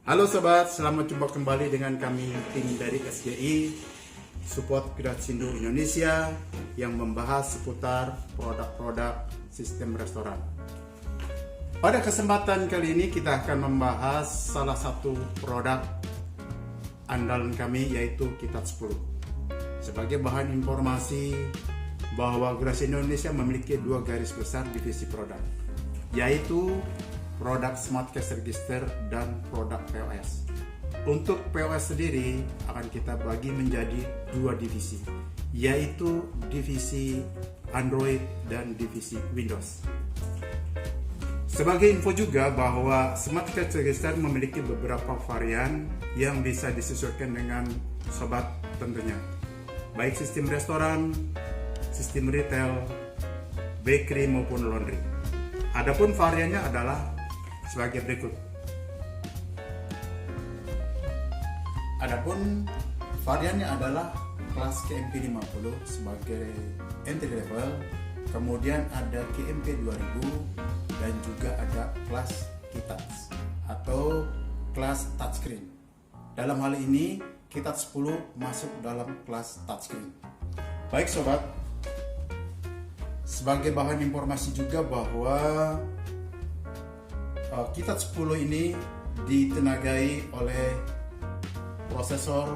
Halo sobat, selamat jumpa kembali dengan kami tim dari SGI Support Grasindo Indonesia yang membahas seputar produk-produk sistem restoran. Pada kesempatan kali ini kita akan membahas salah satu produk andalan kami yaitu KitTouch 10. Sebagai bahan informasi bahwa Grasindo Indonesia memiliki dua garis besar divisi produk, yaitu produk Smart Cash Register dan produk POS. Untuk POS sendiri akan kita bagi menjadi dua divisi, yaitu divisi Android dan divisi Windows. Sebagai info juga bahwa Smart Cash Register memiliki beberapa varian yang bisa disesuaikan dengan sobat tentunya, baik sistem restoran, sistem retail, bakery maupun laundry. Adapun variannya adalah sebagai berikut. Adapun variannya adalah kelas KMP 50 sebagai entry level, kemudian ada KMP 2000 dan juga ada kelas KitTouch atau kelas touchscreen. Dalam hal ini KitTouch 10 masuk dalam kelas touchscreen. Baik sobat, sebagai bahan informasi juga bahwa KitTouch 10 ini ditenagai oleh prosesor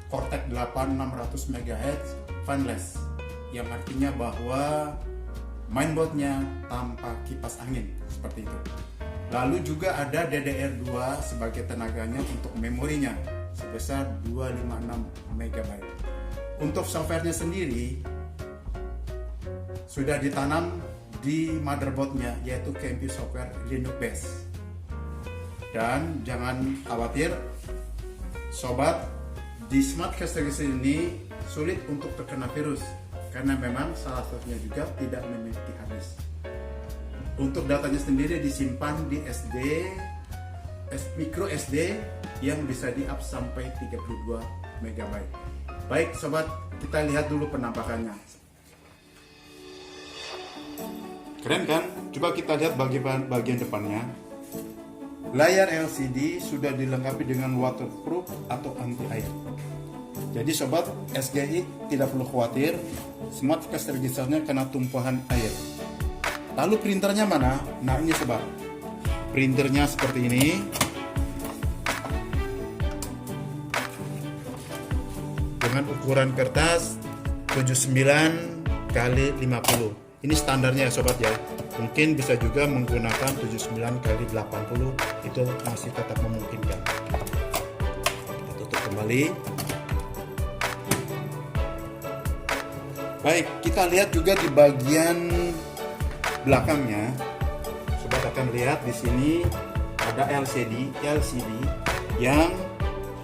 Cortex 8 600 MHz fanless, yang artinya bahwa mainboardnya tanpa kipas angin seperti itu. Lalu juga ada DDR2 sebagai tenaganya untuk memorinya sebesar 256 MB. Untuk softwarenya sendiri sudah ditanam di motherboardnya, yaitu KMP software Linux base. Dan jangan khawatir sobat, di Smart Cash Register ini sulit untuk terkena virus karena memang salah satunya juga tidak memiliki hard disk. Untuk datanya sendiri disimpan di micro SD yang bisa di-up sampai 32 MB. Baik sobat, kita lihat dulu penampakannya. Keren kan? Coba kita lihat bagian depannya. Layar LCD sudah dilengkapi dengan waterproof atau anti air. Jadi sobat, SGI tidak perlu khawatir Smart Cash Registernya kena tumpahan air. Lalu printernya mana? Nah ini sobat, printernya seperti ini. Dengan ukuran kertas 79 kali 50. Ini standarnya ya sobat ya. Mungkin bisa juga menggunakan 79 kali 80, itu masih tetap memungkinkan. Kita tutup kembali. Baik, kita lihat juga di bagian belakangnya. Sobat akan lihat di sini ada LCD yang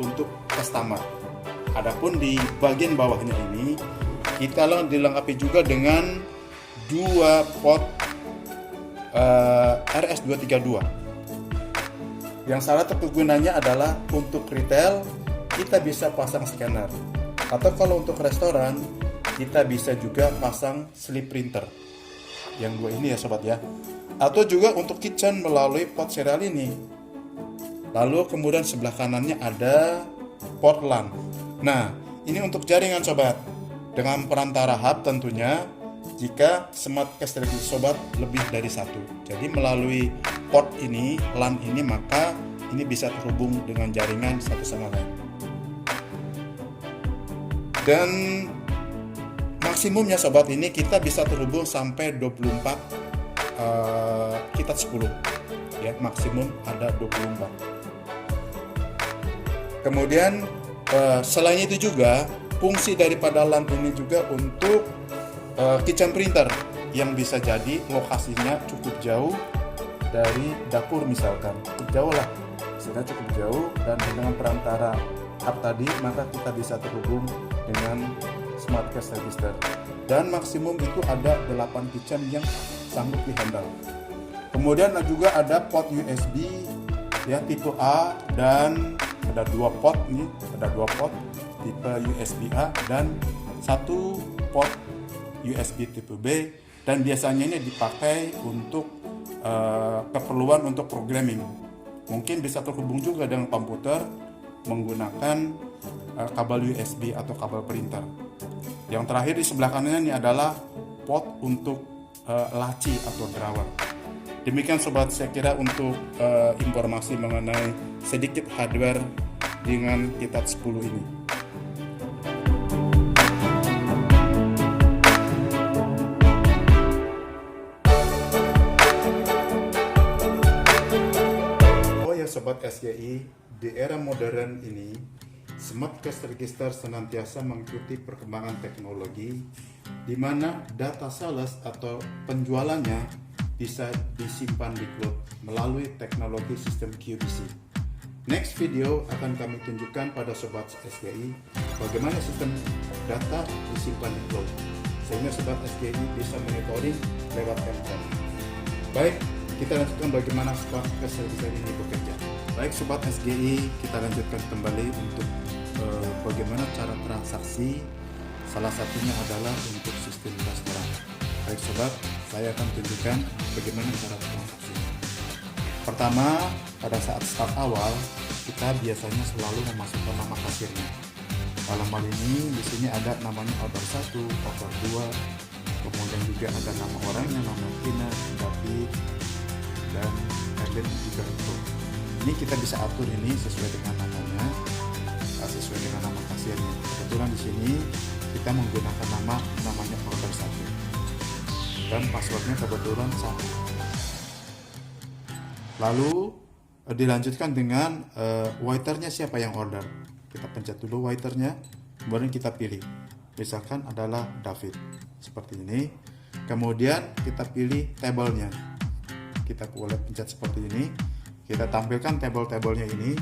untuk customer. Adapun di bagian bawahnya ini kita dilengkapi juga dengan dua port RS232 yang salah satu gunanya adalah untuk retail kita bisa pasang scanner, atau kalau untuk restoran kita bisa juga pasang slip printer yang dua ini ya sobat ya, atau juga untuk kitchen melalui port serial ini. Lalu kemudian sebelah kanannya ada port LAN. Nah ini untuk jaringan sobat dengan perantara hub tentunya. Jika Smart Cash Register sobat lebih dari satu, jadi melalui port ini, LAN ini, maka ini bisa terhubung dengan jaringan satu sama lain. Dan maksimumnya sobat ini kita bisa terhubung sampai 24 KitTouch 10 ya, maksimum ada 24. Kemudian selain itu juga fungsi daripada LAN ini juga untuk kitchen printer yang bisa jadi lokasinya cukup jauh dari dapur misalkan, cukup jauh lah, sudah cukup jauh, dan dengan perantara hub tadi maka kita bisa terhubung dengan Smart Cash Register. Dan maksimum itu ada 8 kitchen yang sanggup dihandle. Kemudian juga ada port USB ya tipe A, dan ada dua port nih, ada dua port tipe USB A dan satu port USB tipe B, dan biasanya ini dipakai untuk keperluan untuk programming. Mungkin bisa terhubung juga dengan komputer menggunakan kabel USB atau kabel printer. Yang terakhir di sebelah kanannya ini adalah port untuk laci atau drawer. Demikian sobat, saya kira untuk informasi mengenai sedikit hardware dengan KitKat 10 ini. Oh ya sobat SGI, di era modern ini Smart Cash Register senantiasa mengikuti perkembangan teknologi di mana data sales atau penjualannya bisa disimpan di cloud melalui teknologi sistem QBC. Next video akan kami tunjukkan pada sobat SGI bagaimana sistem data disimpan di cloud sehingga sobat SGI bisa monitoring lewat handphone. Baik, kita lanjutkan bagaimana Smart Cash Register ini bekerja. Baik sobat SGI, kita lanjutkan kembali untuk bagaimana cara transaksi. Salah satunya adalah untuk sistem restoran. Baik sobat, saya akan tunjukkan bagaimana cara transaksi. Pertama, pada saat start awal, kita biasanya selalu memasukkan nama kasirnya. Dalam hal ini, di sini ada namanya order 1, order 2, kemudian juga ada nama orangnya, nama Tina, David, dan Ellen juga itu. Ini kita bisa atur ini sesuai dengan namanya, sesuai dengan nama kasirnya. Kebetulan di sini kita menggunakan namanya order 1. Dan passwordnya kebetulan sama. Lalu dilanjutkan dengan waiternya siapa yang order. Kita pencet dulu waiternya, kemudian kita pilih. Misalkan adalah David, seperti ini. Kemudian kita pilih tabelnya. Kita boleh pencet seperti ini. Kita tampilkan tabel-tabelnya ini.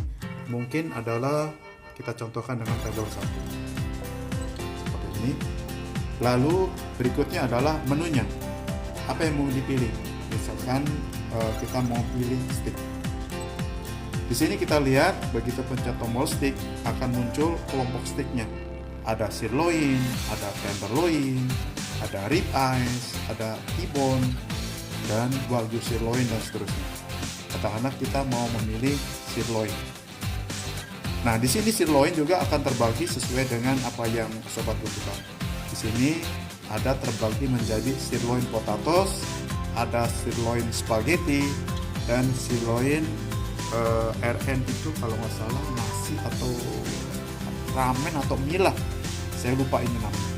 Mungkin adalah kita contohkan dengan tabel 1. Seperti ini. Lalu berikutnya adalah menunya. Apa yang mau dipilih? Misalkan kita mau pilih stick. Di sini kita lihat begitu pencet tombol stick akan muncul kelompok sticknya. Ada sirloin, ada tenderloin, ada rib eyes, ada T-bone, dan wagyu sirloin dan seterusnya. Katakanlah kita mau memilih sirloin. Nah, di sini sirloin juga akan terbagi sesuai dengan apa yang sobat butuhkan. Di sini ada terbagi menjadi sirloin potatoes, ada sirloin spaghetti, dan sirloin RN itu kalau nggak salah nasi atau ramen atau mie lah, saya lupa ini namanya.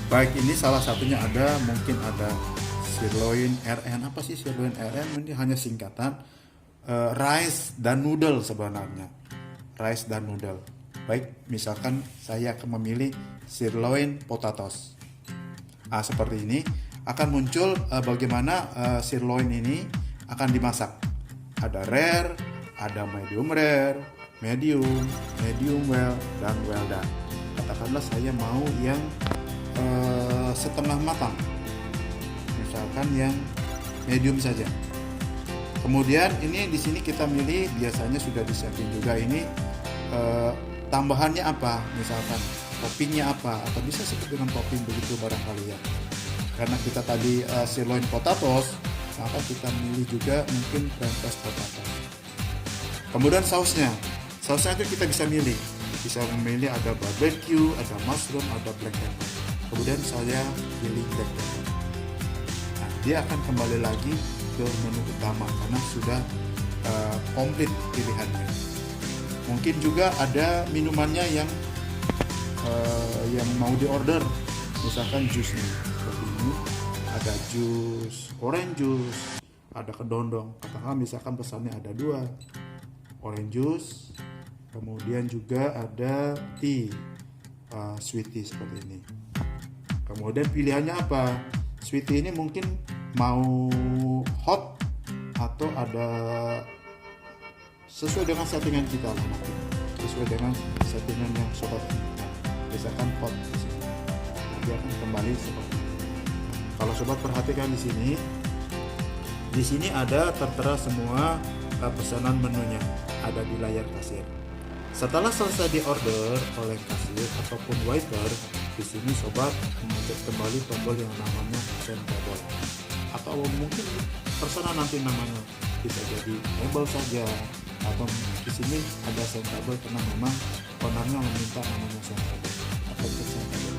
Baik, ini salah satunya ada, mungkin ada sirloin RN. Apa sih sirloin RN? Ini hanya singkatan rice dan noodle sebenarnya, rice dan noodle. Baik, misalkan saya akan memilih sirloin potatoes. Seperti ini akan muncul bagaimana sirloin ini akan dimasak. Ada rare, ada medium rare, medium well, dan well done. Katakanlah saya mau yang setengah matang, misalkan yang medium saja. Kemudian ini di sini kita milih, biasanya sudah disiapin juga ini tambahannya apa, misalkan toppingnya apa, atau bisa sebut dengan topping begitu barangkali ya. Karena kita tadi sirloin potatoes, maka kita milih juga mungkin french potatoes. Kemudian sausnya itu kita bisa memilih ada barbecue, ada mushroom, ada black pepper. Kemudian saya pilih black pepper. Nah, dia akan kembali lagi ke menu utama karena sudah komplit pilihannya. Mungkin juga ada minumannya yang mau diorder, misalkan jusnya seperti ini, ada jus orange juice, ada kedondong. Katakanlah misalkan pesannya ada 2 orange juice, kemudian juga ada tea sweet tea seperti ini. Kemudian pilihannya apa? Sweet tea ini mungkin mau hot atau ada sesuai dengan settingan kita lah, sesuai dengan settingan yang sobat inginkan. Misalkan hot di sini, nanti akan kembali seperti ini. Kalau sobat perhatikan di sini ada tertera semua pesanan menunya, ada di layar kasir. Setelah selesai diorder oleh kasir ataupun waiter, di sini sobat mencet kembali tombol yang namanya send table, atau mungkin terserah nanti namanya bisa jadi label saja, atau di sini ada sentable karena memang ownernya meminta namanya sentable atau sentable.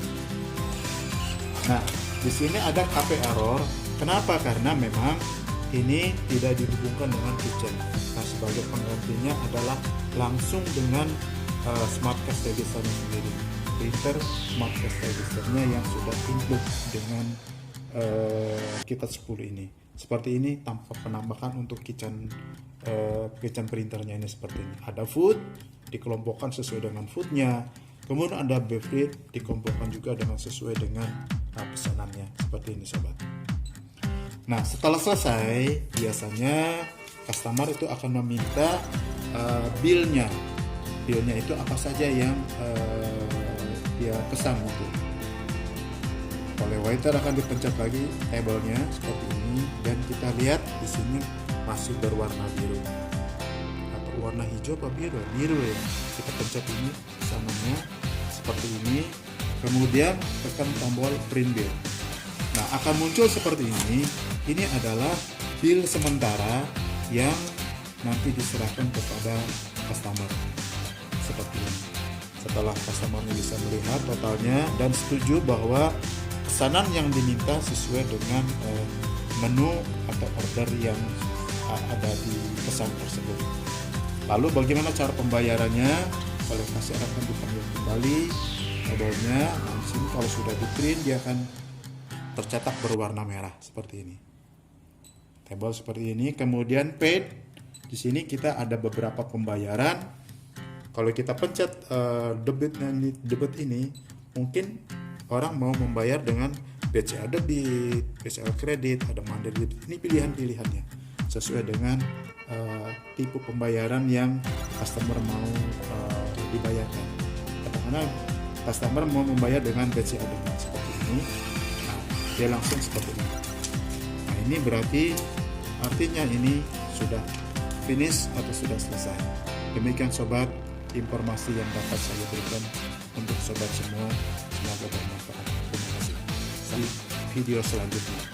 Nah, di sini ada KP error. Kenapa? Karena memang ini tidak dihubungkan dengan kitchen. Nah, sebagai penggantinya adalah langsung dengan Smart Cash Register sendiri. Printer Smart Cash Register-nya yang sudah include dengan KitTouch 10 ini. Seperti ini tanpa penambahan untuk kitchen printernya ini seperti ini. Ada food dikelompokkan sesuai dengan foodnya. Kemudian ada beverage dikelompokkan juga dengan sesuai dengan pesanannya seperti ini sobat. Nah, setelah selesai biasanya customer itu akan meminta bill-nya itu apa saja yang dia pesan itu. Oleh waiter akan dipencet lagi tabelnya seperti ini, dan kita lihat di sini masih berwarna biru atau warna hijau apa biru ya. Kita pencet ini pesanannya seperti ini, kemudian tekan tombol print bill. Nah, akan muncul seperti ini. Ini adalah bill sementara yang nanti diserahkan kepada customer seperti ini. Setelah customer bisa melihat totalnya dan setuju bahwa pesanan yang diminta sesuai dengan menu atau order yang ada di pesan tersebut. Lalu bagaimana cara pembayarannya? Oleh kasir akan dipanggil kembali tabelnya. Nah, di sini kalau sudah di print dia akan tercetak berwarna merah seperti ini. Tabel seperti ini. Kemudian paid. Di sini kita ada beberapa pembayaran. Kalau kita pencet debit ini, mungkin orang mau membayar dengan BCA debit, BCA kredit, ada mandiri debit. Ini pilihan-pilihannya sesuai dengan tipe pembayaran yang customer mau dibayarkan. Katakanlah customer mau membayar dengan BCA debit seperti ini, nah, dia langsung seperti ini. Nah, ini berarti artinya ini sudah finish atau sudah selesai. Demikian sobat, informasi yang dapat saya berikan untuk sobat semua, semoga bermanfaat. Terima kasih. Sampai video selanjutnya.